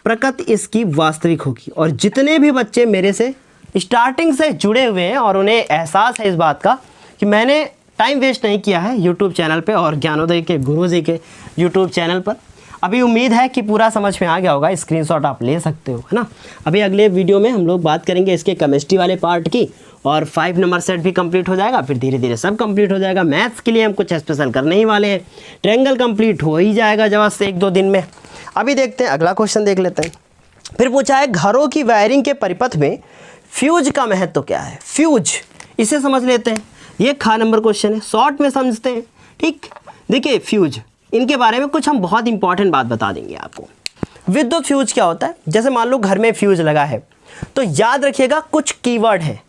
प्रकृति इसकी वास्तविक होगी। और जितने भी बच्चे मेरे से स्टार्टिंग से जुड़े हुए हैं और उन्हें एहसास है इस बात का कि मैंने टाइम वेस्ट नहीं किया है यूट्यूब चैनल पे और ज्ञानोदय के गुरुजी के यूट्यूब चैनल पर, अभी उम्मीद है कि पूरा समझ में आ गया होगा। स्क्रीनशॉट आप ले सकते हो, है ना। अभी अगले वीडियो में हम लोग बात करेंगे इसके केमिस्ट्री वाले पार्ट की, और 5 नंबर सेट भी कंप्लीट हो जाएगा, फिर धीरे धीरे सब कंप्लीट हो जाएगा। मैथ्स के लिए हम कुछ स्पेशल करने ही वाले हैं। ट्रायंगल कंप्लीट हो ही जाएगा जब से 1-2 दिन में। अभी देखते हैं अगला क्वेश्चन, देख लेते हैं। फिर पूछा है घरों की वायरिंग के परिपथ में फ्यूज का महत्व क्या है? फ्यूज, इसे समझ लेते हैं। ये खा नंबर क्वेश्चन है, शॉर्ट में समझते हैं, ठीक। देखिए फ्यूज, इनके बारे में कुछ हम बहुत इंपॉर्टेंट बात बता देंगे आपको। विद्युत फ्यूज क्या होता है? जैसे मान लो घर में फ्यूज लगा है, तो याद रखिएगा कुछ कीवर्ड है।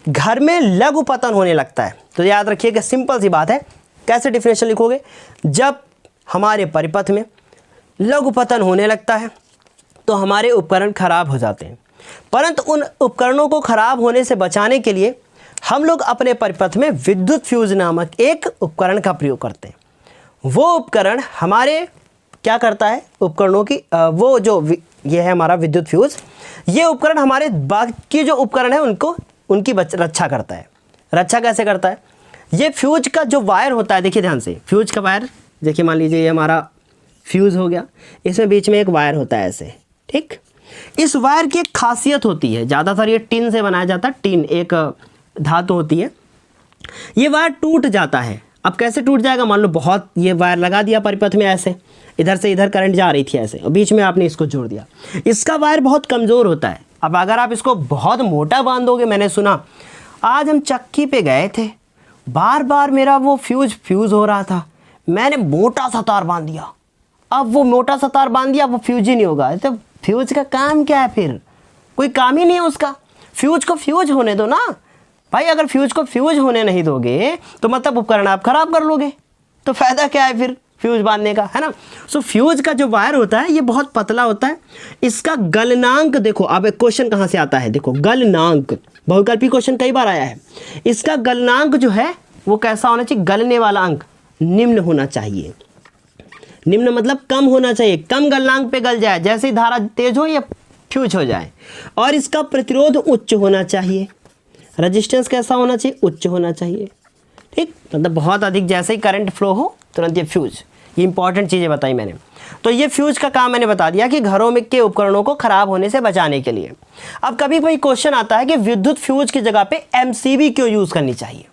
घर में लघु पतन होने लगता है, तो याद रखिएगा सिंपल सी बात है। कैसे डिफिनेशन लिखोगे? जब हमारे परिपथ में लघु पतन होने लगता है तो हमारे उपकरण खराब हो जाते हैं। परंतु उन उपकरणों को खराब होने से बचाने के लिए हम लोग अपने परिपथ में विद्युत फ्यूज नामक एक उपकरण का प्रयोग करते हैं। वो उपकरण हमारे क्या करता है, उपकरणों की वो जो ये है हमारा विद्युत फ्यूज, ये उपकरण हमारे बाकी जो उपकरण है उनकी रक्षा करता है। रक्षा कैसे करता है? ये फ्यूज का जो वायर होता है, देखिए ध्यान से, फ्यूज का वायर देखिए, मान लीजिए ये हमारा फ्यूज हो गया, इसमें बीच में एक वायर होता है ऐसे, ठीक। इस वायर की एक खासियत होती है, ज़्यादातर ये टिन से बनाया जाता है। टिन एक धातु होती है। ये वायर टूट जाता है। अब कैसे टूट जाएगा? मान लो बहुत ये वायर लगा दिया परिपथ में ऐसे, इधर से इधर करंट जा रही थी ऐसे, और बीच में आपने इसको जोड़ दिया। इसका वायर बहुत कमज़ोर होता है। अब अगर आप इसको बहुत मोटा बांधोगे, मैंने सुना आज हम चक्की पे गए थे, बार बार मेरा वो फ्यूज हो रहा था, मैंने मोटा सा तार बांध दिया। अब वो मोटा सा तार बांध दिया, वो फ्यूज ही नहीं होगा। तो फ्यूज का काम क्या है? फिर कोई काम ही नहीं है उसका। फ्यूज को फ्यूज होने दो ना भाई। अगर फ्यूज को फ्यूज होने नहीं दोगे तो मतलब उपकरण आप खराब कर लोगे, तो फायदा क्या है फिर फ्यूज बांधने का, है ना। सो फ्यूज का जो वायर होता है ये बहुत पतला होता है। इसका गलनांक देखो, अब एक क्वेश्चन कहाँ से आता है, देखो गलनांक, बहुविकल्पी क्वेश्चन कई बार आया है। इसका गलनांक जो है वो कैसा होना चाहिए? गलने वाला अंक निम्न होना चाहिए। निम्न मतलब कम होना चाहिए, कम गलनांक पे गल जाए, जैसे धारा तेज हो या फ्यूज हो जाए। और इसका प्रतिरोध उच्च होना चाहिए। रेजिस्टेंस कैसा होना चाहिए? उच्च होना चाहिए, ठीक। मतलब बहुत अधिक, जैसे ही करंट फ्लो हो तुरंत ये फ्यूज। ये इंपॉर्टेंट चीज़ें बताई मैंने। तो ये फ्यूज का काम मैंने बता दिया कि घरों में के उपकरणों को खराब होने से बचाने के लिए। अब कभी कोई क्वेश्चन आता है कि विद्युत फ्यूज की जगह पे एमसीबी क्यों यूज़ करनी चाहिए?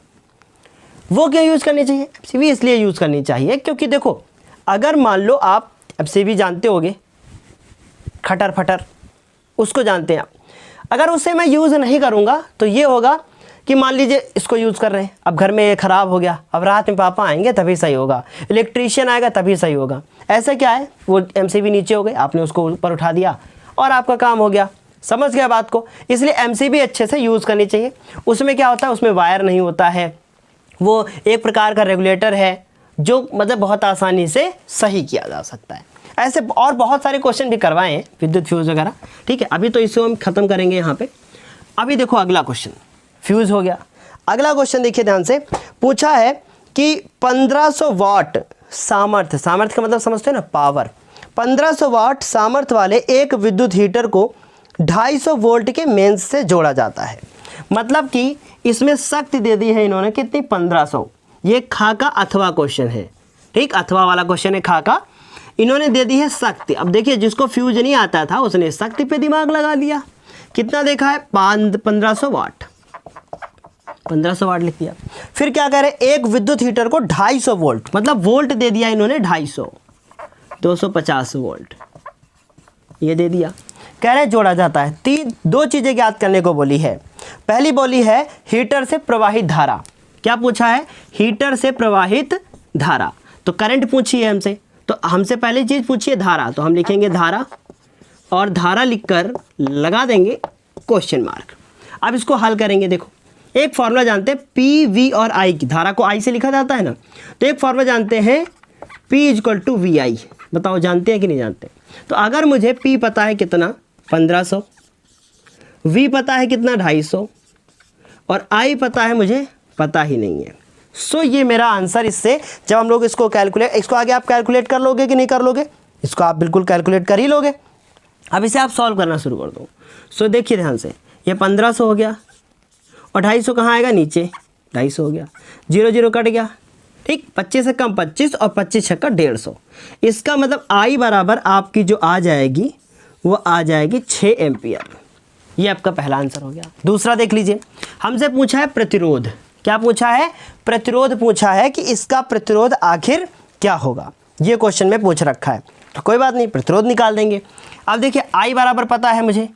वो क्यों यूज़ करनी चाहिए? एमसीबी इसलिए यूज़ करनी चाहिए क्योंकि देखो, अगर मान लो आप एमसीबी जानते होगे, खटर फटर, उसको जानते हैं आप। अगर उसे मैं यूज़ नहीं करूँगा तो ये होगा कि मान लीजिए इसको यूज़ कर रहे हैं, अब घर में ये ख़राब हो गया, अब रात में पापा आएंगे तभी सही होगा, इलेक्ट्रीशियन आएगा तभी सही होगा। ऐसा क्या है, वो एमसीबी नीचे हो गई, आपने उसको ऊपर उठा दिया और आपका काम हो गया। समझ गया बात को? इसलिए एमसीबी अच्छे से यूज़ करनी चाहिए। उसमें क्या होता है, उसमें वायर नहीं होता है, वो एक प्रकार का रेगुलेटर है जो मतलब बहुत आसानी से सही किया जा सकता है। ऐसे और बहुत सारे क्वेश्चन भी करवाए हैं विद्युत फ्यूज वगैरह, ठीक है। अभी तो इसको हम ख़त्म करेंगे यहाँ पे। अभी देखो अगला क्वेश्चन, फ्यूज हो गया। अगला क्वेश्चन देखिए ध्यान से, पूछा है कि 1500 वाट सामर्थ्य का मतलब समझते हैं ना, पावर। 1500 वाट सामर्थ्य वाले एक विद्युत हीटर को 250 वोल्ट के मेंस से जोड़ा जाता है। मतलब कि इसमें शक्ति दे दी है इन्होंने कितनी? 1500। ये खा का अथवा क्वेश्चन है, ठीक, अथवा वाला क्वेश्चन है खा का। इन्होंने दे दी है शक्ति। अब देखिए जिसको फ्यूज नहीं आता था उसने शक्ति पे दिमाग लगा दिया। कितना देखा है? 1500 वाट, 1500 वाट लिख दिया। फिर क्या कह रहे हैं, एक विद्युत हीटर को 250 वोल्ट, मतलब वोल्ट दे दिया इन्होंने 250, 250 वोल्ट ये दे दिया। कह रहे जोड़ा जाता है। दो चीज़ें याद करने को बोली है। पहली बोली है हीटर से प्रवाहित धारा, क्या पूछा है? हीटर से प्रवाहित धारा। तो करंट पूछी है हमसे, तो हमसे पहले चीज़ पूछी है धारा, तो हम लिखेंगे धारा और धारा लिखकर लगा देंगे क्वेश्चन मार्क। अब इसको हल करेंगे। देखो एक फॉर्मूला जानते हैं पी वी और आई की, धारा को आई से लिखा जाता है ना, तो एक फॉर्मूला जानते हैं P इक्वल टू वी आई। बताओ जानते हैं कि नहीं जानते? तो अगर मुझे P पता है कितना 1500, V पता है कितना 250 और I पता है मुझे पता ही नहीं है। सो ये मेरा आंसर। इससे जब हम लोग इसको इसको आगे आप कैलकुलेट कर लोगे कि नहीं कर लोगे? इसको आप बिल्कुल कैलकुलेट कर ही लोगे। अब इसे आप सॉल्व करना शुरू कर दो। सो देखिए ध्यान से, ये 1500 हो गया और 250 कहाँ आएगा? नीचे 250 हो गया, 0 0 कट गया, ठीक। 25 से कम 25 और 25 छक्का 150। इसका मतलब आई बराबर आपकी जो आ जाएगी वो आ जाएगी 6 एम्पियर। ये आपका पहला आंसर हो गया। दूसरा देख लीजिए, हमसे पूछा है प्रतिरोध। क्या पूछा है? प्रतिरोध पूछा है कि इसका प्रतिरोध आखिर क्या होगा, ये क्वेश्चन में पूछ रखा है। तो कोई बात नहीं, प्रतिरोध निकाल देंगे। अब देखिए आई बराबर पता है मुझे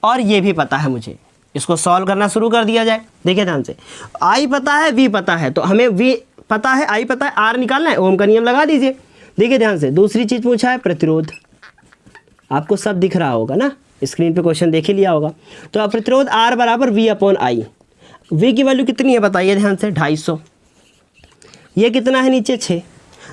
और ये भी पता है मुझे, इसको सॉल्व करना शुरू कर दिया जाए। देखिए ध्यान से, आई पता है, वी पता है, तो हमें वी पता है, आई पता है, आर निकालना है, ओम का नियम लगा दीजिए। देखिए ध्यान से, दूसरी चीज़ पूछा है प्रतिरोध। आपको सब दिख रहा होगा ना, स्क्रीन पे क्वेश्चन देख ही लिया होगा। तो अब प्रतिरोध आर बराबर वी अपॉन आई। वी की वैल्यू कितनी है बताइए ध्यान से? 250। ये कितना है नीचे? 6।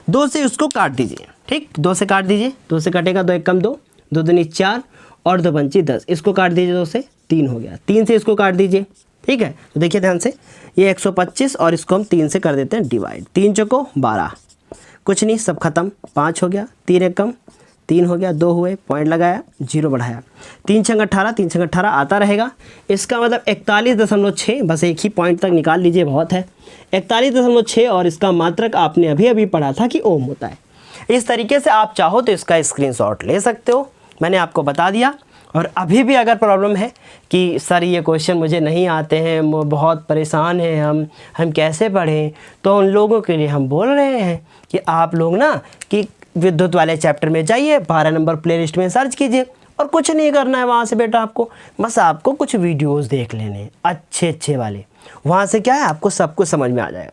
2 से उसको काट दीजिए, ठीक, 2 से काट दीजिए। 2 से कटेगा 2 1 कम 2, 2 दूनी 4 और 2 पंची 10। इसको काट दीजिए, 2 से 3 हो गया। 3 से इसको काट दीजिए, ठीक है। तो देखिए ध्यान से, ये 125 और इसको हम 3 से कर देते हैं डिवाइड। 3 चौको 12, कुछ नहीं, सब खत्म। 5 हो गया, 3 1 कम 3 हो गया, 2 हुए, पॉइंट लगाया, 0 बढ़ाया। 3 6 18, 3 6 18 आता रहेगा। इसका मतलब 41.6, बस एक ही पॉइंट तक निकाल लीजिए, बहुत है। 41.6 और इसका मात्रक आपने अभी अभी पढ़ा था कि ओम होता है। इस तरीके से आप चाहो तो इसका स्क्रीनशॉट ले सकते हो, मैंने आपको बता दिया। और अभी भी अगर प्रॉब्लम है कि सर ये क्वेश्चन मुझे नहीं आते हैं, वो बहुत परेशान हैं हम कैसे पढ़ें, तो उन लोगों के लिए हम बोल रहे हैं कि आप लोग ना कि विद्युत वाले चैप्टर में जाइए, 12 नंबर प्लेलिस्ट में सर्च कीजिए और कुछ नहीं करना है वहाँ से बेटा, आपको बस आपको कुछ वीडियोस देख लेने अच्छे वाले। वहाँ से क्या है, आपको सब कुछ समझ में आ जाएगा।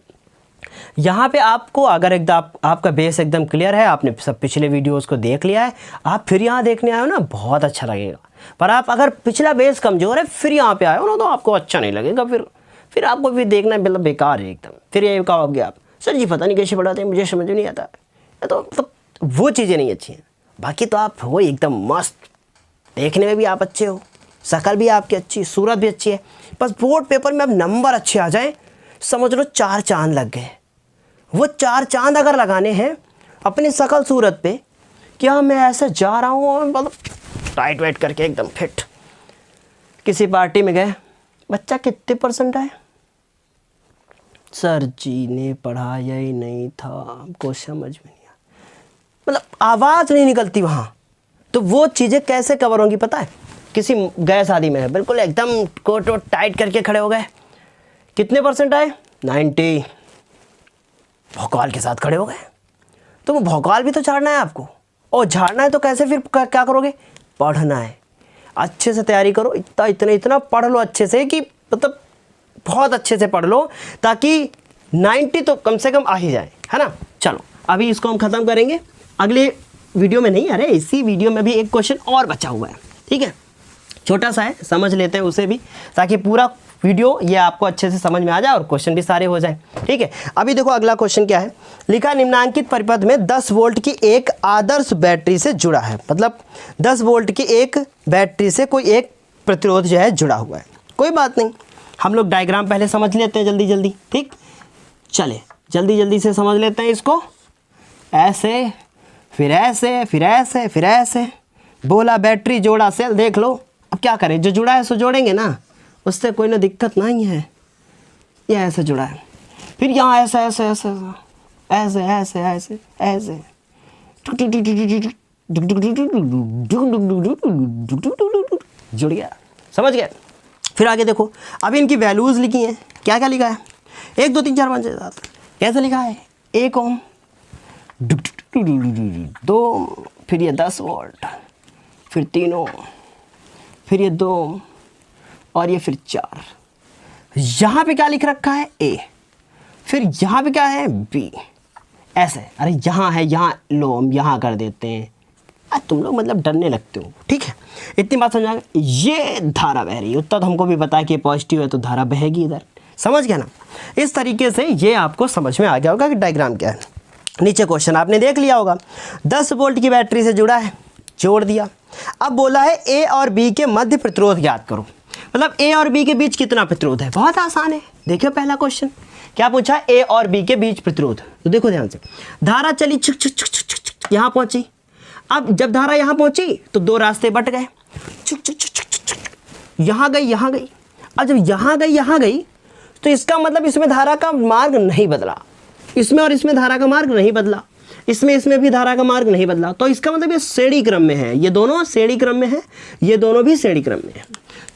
यहाँ पे आपको अगर एकदम आपका बेस एकदम क्लियर है, आपने सब पिछले वीडियोस को देख लिया है, आप फिर यहाँ देखने आए हो ना, बहुत अच्छा लगेगा। पर आप अगर पिछला बेस कमज़ोर है फिर यहाँ पे आए हो ना, तो आपको अच्छा नहीं लगेगा। फिर आपको भी देखना मतलब बेकार है एकदम। फिर ये कहोगे आप, सर जी पता नहीं कैसे पढ़ाते हैं, मुझे समझ नहीं आता। तो वो चीज़ें नहीं अच्छी हैं। बाकी तो आप हो एकदम मस्त, देखने में भी आप अच्छे हो, शक्ल भी आपकी अच्छी, सूरत भी अच्छी है। बस बोर्ड पेपर में अब नंबर अच्छे आ जाएं, समझ लो 4 चांद लग गए। वो 4 चांद अगर लगाने हैं अपनी शक्ल सूरत पे, क्या मैं ऐसे जा रहा हूँ मतलब टाइट वाइट करके एकदम फिट। किसी पार्टी में गए, बच्चा कितने % आए? सर जी ने पढ़ाया ही नहीं था, हमको समझ में नहीं आया। मतलब आवाज़ नहीं निकलती वहाँ। तो वो चीज़ें कैसे कवर होंगी पता है? किसी गए शादी में है, बिल्कुल एकदम कोट वोट टाइट करके खड़े हो गए, कितने % आए? 90। भौकाल के साथ खड़े हो गए, तो वो भौकाल भी तो झाड़ना है आपको, और झाड़ना है तो कैसे? फिर क्या करोगे? पढ़ना है, अच्छे से तैयारी करो। इतना पढ़ लो अच्छे से कि मतलब बहुत अच्छे से पढ़ लो, ताकि 90 तो कम से कम आ ही जाए, है ना। चलो अभी इसको हम ख़त्म करेंगे अगले वीडियो में। नहीं, अरे इसी वीडियो में भी एक क्वेश्चन और बचा हुआ है, ठीक है, छोटा सा है, समझ लेते हैं उसे भी, ताकि पूरा वीडियो ये आपको अच्छे से समझ में आ जाए और क्वेश्चन भी सारे हो जाए, ठीक है। अभी देखो अगला क्वेश्चन क्या है, लिखा निम्नांकित परिपथ में 10 वोल्ट की एक आदर्श बैटरी से जुड़ा है। मतलब 10 वोल्ट की एक बैटरी से कोई एक प्रतिरोध जो है जुड़ा हुआ है। कोई बात नहीं, हम लोग डायग्राम पहले समझ लेते हैं जल्दी जल्दी, ठीक। चले जल्दी से समझ लेते हैं इसको। ऐसे फिर ऐसे फिर ऐसे फिर ऐसे, बोला बैटरी जोड़ा सेल। देख लो अब क्या करें, जो जुड़ा है सो जोड़ेंगे ना, उससे कोई ना दिक्कत नहीं है। ये ऐसे जुड़ा है, फिर यहाँ ऐसे ऐसे ऐसे ऐसे ऐसे ऐसे ऐसे जुड़ गया, समझ गए। फिर आगे देखो, अभी इनकी वैल्यूज़ लिखी हैं। क्या क्या लिखा है? 1 2 3 4 5 6 7। कैसे लिखा है? 1 ओम, 2, फिर ये 10 वोल्ट, फिर 3 ओम, फिर ये 2 ओम और ये फिर 4। यहाँ पे क्या लिख रखा है? ए। फिर यहाँ पे क्या है बी, ऐसे, अरे यहाँ है, यहाँ लो हम यहाँ कर देते हैं। तुम लोग मतलब डरने लगते हो, ठीक है। इतनी बात समझा। ये धारा बह रही है, उतना तो हमको भी पता है कि पॉजिटिव है तो धारा बहेगी इधर, समझ गया ना। इस तरीके से ये आपको समझ में आ गया होगा कि डायग्राम क्या है। नीचे क्वेश्चन आपने देख लिया होगा, 10 वोल्ट की बैटरी से जुड़ा है, जोड़ दिया। अब बोला है ए और बी के मध्य प्रतिरोध ज्ञात करो। मतलब ए और बी के बीच कितना प्रतिरोध है, बहुत आसान है। देखियो पहला क्वेश्चन क्या पूछा, ए और बी के बीच प्रतिरोध। तो देखो ध्यान से, धारा चली छुक छुक छुक छुक छुक यहाँ पहुंची। अब जब धारा यहाँ पहुंची तो दो रास्ते बट गए, छुक छुक छुक छुक छुक, यहाँ गई यहाँ गई। अब जब यहाँ गई तो इसका मतलब इसमें धारा का मार्ग नहीं बदला, इसमें और इसमें धारा का मार्ग नहीं बदला, इसमें भी धारा का मार्ग नहीं बदला। तो इसका मतलब ये श्रेणी क्रम में है, ये दोनों श्रेणी क्रम में है, ये दोनों भी श्रेणी क्रम में है।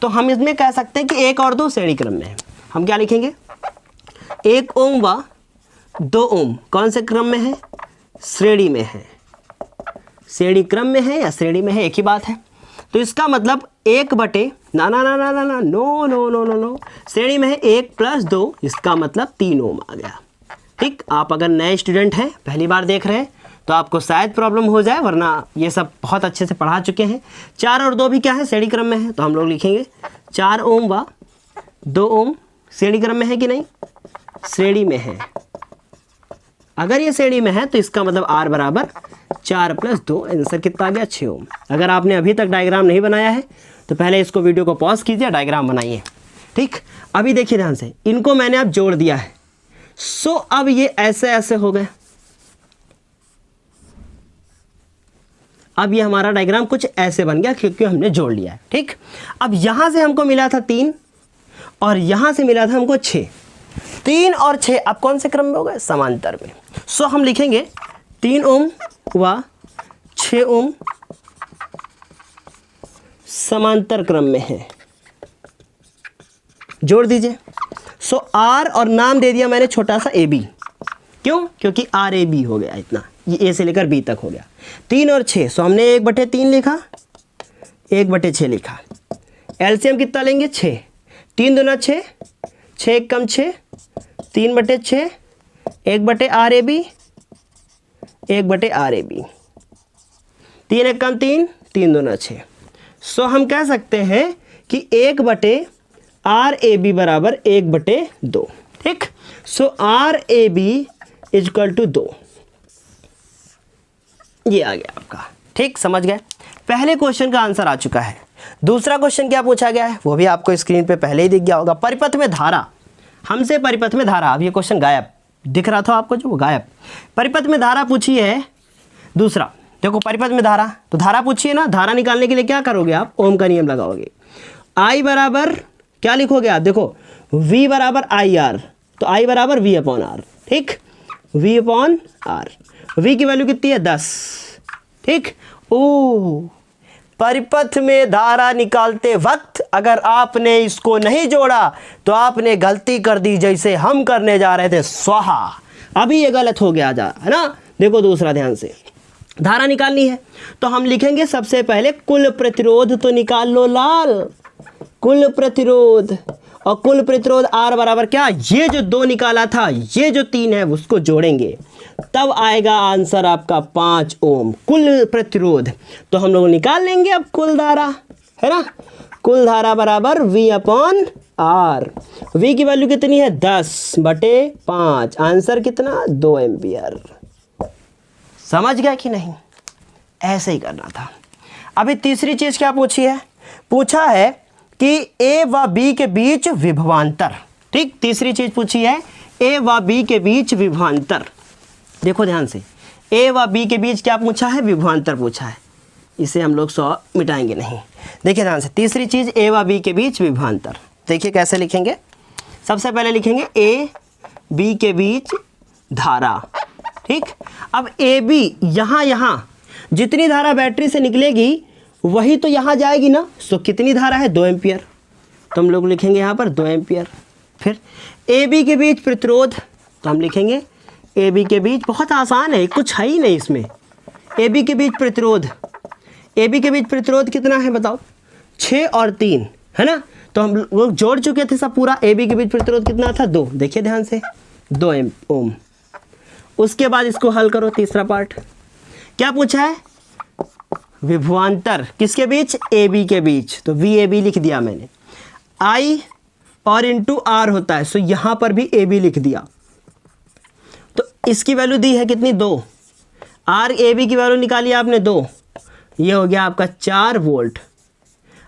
तो हम इसमें कह सकते हैं कि 1 और 2 श्रेणी क्रम में है। हम क्या लिखेंगे, 1 ओम व 2 ओम कौन से क्रम में है, श्रेणी में है। श्रेणी क्रम में है या श्रेणी में है, एक ही बात है। तो इसका मतलब 1 बटे ना ना ना ना ना ना no no no no no, श्रेणी में है 1 + 2, इसका मतलब 3 ओम आ गया। ठीक, आप अगर नए स्टूडेंट हैं, पहली बार देख रहे हैं, तो आपको शायद प्रॉब्लम हो जाए, वरना ये सब बहुत अच्छे से पढ़ा चुके हैं। 4 और 2 भी क्या है, श्रेणी क्रम में है। तो हम लोग लिखेंगे 4 ओम व 2 ओम श्रेणी क्रम में है कि नहीं, श्रेणी में है। अगर ये श्रेणी में है तो इसका मतलब R बराबर 4 + 2, आंसर कितना आ गया, 6 ओम। अगर आपने अभी तक डायग्राम नहीं बनाया है तो पहले इसको वीडियो को पॉज कीजिए, डायग्राम बनाइए। ठीक, अभी देखिए ध्यान से, इनको मैंने अब जोड़ दिया है। सो अब ये ऐसे ऐसे हो गए। अब ये हमारा डायग्राम कुछ ऐसे बन गया क्योंकि हमने जोड़ लिया है। ठीक, अब यहां से हमको मिला था 3 और यहां से मिला था हमको 6। 3 और 6 अब कौन से क्रम में हो गए, समांतर में। सो हम लिखेंगे 3 ओम व 6 ओम समांतर क्रम में है, जोड़ दीजिए। सो आर और नाम दे दिया मैंने छोटा सा AB, क्यों, क्योंकि RAB हो गया इतना, ये A से लेकर B तक हो गया। 3 और 6, सो हमने 1/3 लिखा, 1/6 लिखा। LCM कितना लेंगे, 6, 3 दूना 6, 6 एक कम 6, 3/6, 1/RAB, 1/RAB, 3 एक कम 3, 3 दूना 6। सो हम कह सकते हैं कि 1/RAB बराबर 1/2। ठीक, सो RAB = 2, ये आ गया आपका। ठीक, समझ गए। पहले क्वेश्चन का आंसर आ चुका है। दूसरा क्वेश्चन क्या पूछा गया है वो भी आपको स्क्रीन पे पहले ही दिख गया होगा। परिपथ में धारा, हमसे परिपथ में धारा, अब ये क्वेश्चन गायब दिख रहा था आपको, जो वो गायब। परिपथ में धारा पूछी है। दूसरा देखो, परिपथ में धारा, तो धारा पूछिए ना, धारा निकालने के लिए क्या करोगे आप, ओम का नियम लगाओगे। I बराबर क्या लिखोगे आप, देखो V बराबर IR, तो I बराबर V/R। ठीक, V/R, V की वैल्यू कितनी है, 10। ठीक, ओ परिपथ में धारा निकालते वक्त अगर आपने इसको नहीं जोड़ा तो आपने गलती कर दी, जैसे हम करने जा रहे थे स्वाहा। अभी ये गलत हो गया जा, है ना। देखो दूसरा, ध्यान से, धारा निकालनी है तो हम लिखेंगे सबसे पहले कुल प्रतिरोध, तो निकाल लो लाल, कुल प्रतिरोध। और कुल प्रतिरोध R बराबर क्या, ये जो 2 निकाला था, ये जो 3 है उसको जोड़ेंगे, तब आएगा आंसर आपका 5 ओम कुल प्रतिरोध। तो हम लोग निकाल लेंगे अब कुल धारा, है ना। कुल धारा बराबर V/R। V की वैल्यू कितनी है, 10/5, आंसर कितना, 2 एम्पियर। समझ गया कि नहीं, ऐसे ही करना था। अभी तीसरी चीज क्या पूछी है, पूछा है कि A व B के बीच विभवांतर। ठीक, तीसरी चीज पूछी है A व B के बीच विभवांतर। देखो ध्यान से, A व B के बीच क्या पूछा है, विभवांतर पूछा है। इसे हम लोग 100 मिटाएंगे नहीं। देखिए ध्यान से, तीसरी चीज A व B के बीच विभवांतर। देखिए कैसे लिखेंगे, सबसे पहले लिखेंगे A B के बीच धारा। ठीक, अब AB यहाँ जितनी धारा बैटरी से निकलेगी वही तो यहाँ जाएगी ना। सो कितनी धारा है, 2 एम्पियर, तो हम लोग लिखेंगे यहाँ पर 2 एम्पियर। फिर AB के बीच प्रतिरोध, तो हम लिखेंगे AB के बीच, बहुत आसान है, कुछ है ही नहीं इसमें। AB के बीच प्रतिरोध, AB के बीच प्रतिरोध कितना है बताओ, 6 और 3, है ना। तो हम लोग जोड़ चुके थे सब पूरा। AB के बीच प्रतिरोध कितना था, 2। देखिए ध्यान से, 2 ओम। उसके बाद इसको हल करो, तीसरा पार्ट क्या पूछा है, विभवांतर किसके बीच, ए बी के बीच, तो वी ए बी लिख दिया मैंने। आई और इंटू आर होता है, सो यहाँ पर भी ए बी लिख दिया। तो इसकी वैल्यू दी है कितनी, 2। आर ए बी की वैल्यू निकाली आपने 2, ये हो गया आपका 4 वोल्ट।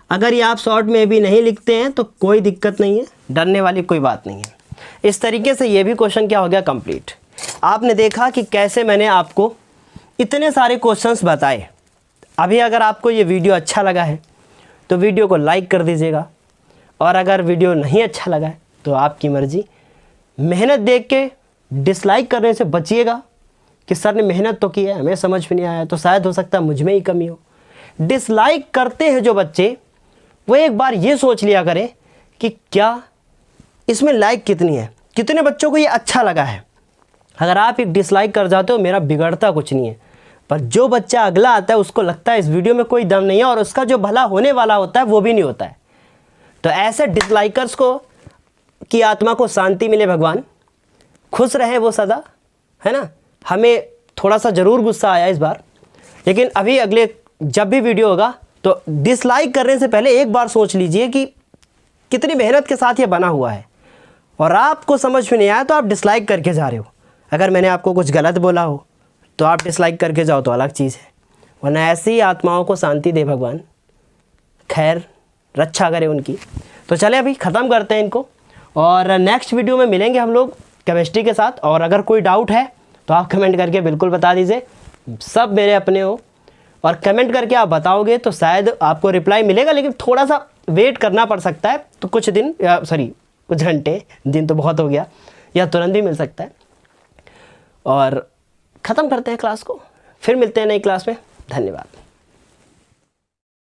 अगर ये आप शॉर्ट में भी नहीं लिखते हैं तो कोई दिक्कत नहीं है, डरने वाली कोई बात नहीं है। इस तरीके से ये भी क्वेश्चन क्या हो गया, कंप्लीट। आपने देखा कि कैसे मैंने आपको इतने सारे क्वेश्चंस बताए। अभी अगर आपको ये वीडियो अच्छा लगा है तो वीडियो को लाइक कर दीजिएगा, और अगर वीडियो नहीं अच्छा लगा है तो आपकी मर्ज़ी, मेहनत देख के डिसलाइक करने से बचिएगा कि सर ने मेहनत तो की है, हमें समझ में नहीं आया, तो शायद हो सकता है मुझ में ही कमी हो। डिसलाइक करते हैं जो बच्चे, वो एक बार ये सोच लिया करें कि क्या इसमें लाइक कितनी है, कितने बच्चों को ये अच्छा लगा है। अगर आप एक डिसलाइक कर जाते हो, मेरा बिगड़ता कुछ नहीं है, पर जो बच्चा अगला आता है उसको लगता है इस वीडियो में कोई दम नहीं है, और उसका जो भला होने वाला होता है वो भी नहीं होता है। तो ऐसे डिसलाइकर्स को की आत्मा को शांति मिले, भगवान खुश रहे वो सदा, है ना। हमें थोड़ा सा ज़रूर गुस्सा आया इस बार, लेकिन अभी अगले जब भी वीडियो होगा तो डिसलाइक करने से पहले एक बार सोच लीजिए कि कितनी मेहनत के साथ ये बना हुआ है, और आपको समझ में नहीं आया तो आप डिसलाइक करके जा रहे हो। अगर मैंने आपको कुछ गलत बोला हो तो आप डिसलाइक करके जाओ तो अलग चीज़ है, वरना ऐसी आत्माओं को शांति दे भगवान, खैर रक्षा करे उनकी। तो चले अभी ख़त्म करते हैं इनको, और नेक्स्ट वीडियो में मिलेंगे हम लोग केमिस्ट्री के साथ। और अगर कोई डाउट है तो आप कमेंट करके बिल्कुल बता दीजिए, सब मेरे अपने हो, और कमेंट करके आप बताओगे तो शायद आपको रिप्लाई मिलेगा, लेकिन थोड़ा सा वेट करना पड़ सकता है, तो कुछ दिन कुछ घंटे, दिन तो बहुत हो गया, या तुरंत भी मिल सकता है। और ख़त्म करते हैं क्लास को, फिर मिलते हैं नई क्लास में। धन्यवाद।